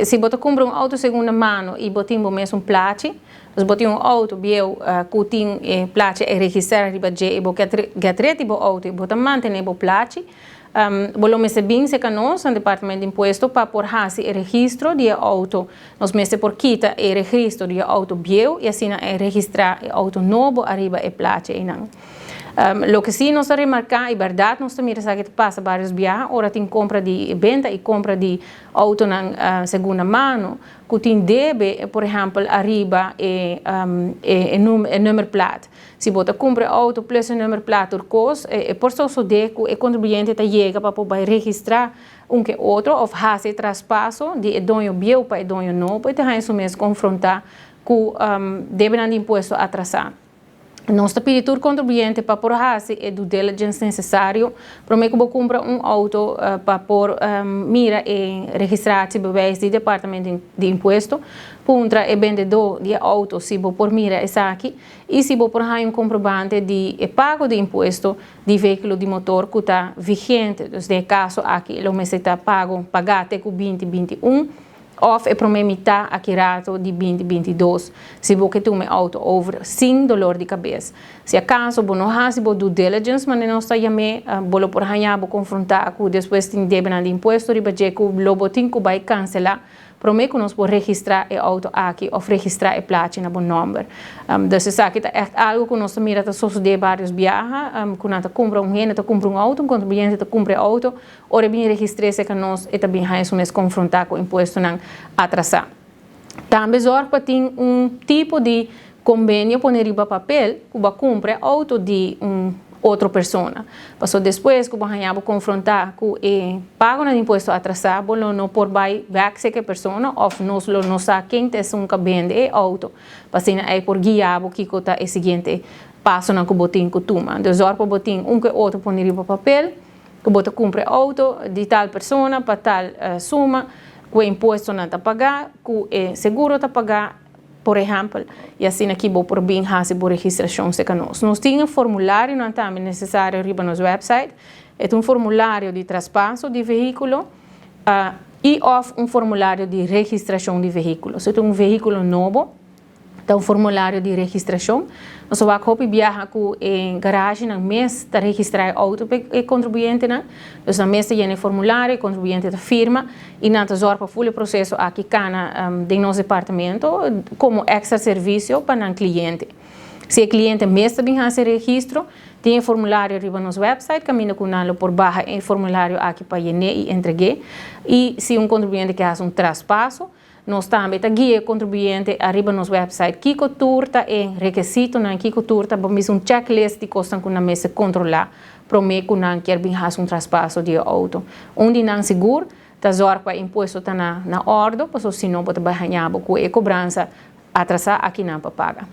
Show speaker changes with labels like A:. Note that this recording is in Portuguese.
A: Se você compra auto segunda mano e você tem mesmo placa, se você tem auto bieu que tem placa e registrar riba je e você quer o auto e você mantém a placa, Bolo mese bem se nós no departamento de imposto para por hasi e registro de auto, nós mese por quita e registro de auto bieu e assim registrar o auto novo arriba e placa e não. Lo que sim nós remarcar é verdade nós também sabe que passa vários viagens, ora tem compra de venda e compra de auto na segunda mano, que tem deve, por exemplo, arriba e número plata. Se você compra auto plus número plata turcos, por so deco o contribuinte está chega para poder registrar que outro ou fazer traspasso de dono bieu para dono novo, e te isso mesmo confrontar com devem de imposto atrasado. Nós pedimos ao contribuinte para por fazer o due diligence necessário para que você compre auto para por mira e registrar se bewijs do departamento de imposto, contra o vendedor de auto se você por mira essa aqui e se você por comprovante de pago de imposto de veículo de motor que está vigente, então no caso aqui o mês está pagar até 2021. Of é para metade aqui rato de 2022, se você tem um auto over sem dolor de cabeça. Se acaso você não faz due diligence, mas não está chamando, você por exemplo confrontar com depois tem débito de imposto, riba que o lobo tem que vai cancelar, para que nós podemos registrar o auto aqui ou registrar a placa na bom número. Então, isso aqui é algo que nós mira a suceder vários viagens, quando nós compra gente compra auto, contribuinte compra auto, ora bem registrar-se que nós e também vamos confrontar com o imposto não atrasar. Também zorpa tem tipo de convênio por riba papel que vai comprar auto de outra pessoa. Passou depois que você confrontar com o pago de imposto atrasado, você não pode ver que a pessoa ou não sabe quem é que vende o auto. Passando aí por guiar o que é o seguinte passo que você tem que tomar. Então, zorpa você tem que outro por riba papel, que você compra auto de tal pessoa para tal suma, que o imposto não está pagar, que o seguro está pagar, por exemplo, e assim aqui vou por bem fazer a registração se nós. Nós temos um formulário não também necessário arriba no website, é um formulário de traspasso de veículo e um formulário de registração de veículo. Se tem um veículo novo, tem um formulário de registração. Nós vamos viajar com a garagem no mês para registrar o auto e contribuinte. Então, no mês tem o formulário, o contribuinte firma e nós vamos fazer o processo aqui no nosso departamento como extra serviço para o cliente. Se o cliente mesmo também faz registro, tem o formulário arriba no nosso website, caminha com ele por baixo o formulário aqui para llenar e entregar. E se contribuinte quer fazer traspasso, nós também guia o contribuinte arriba no nosso website Kiko Turta e requisito na Kiko Turta vamos um checklist de coisas que na mesa controlar para que não quer bem fazer traspasso de auto. Onde não seguro, tá zorpa imposto está na ordem, porque senão pode ganhar com a cobrança atrasar aqui não para pagar.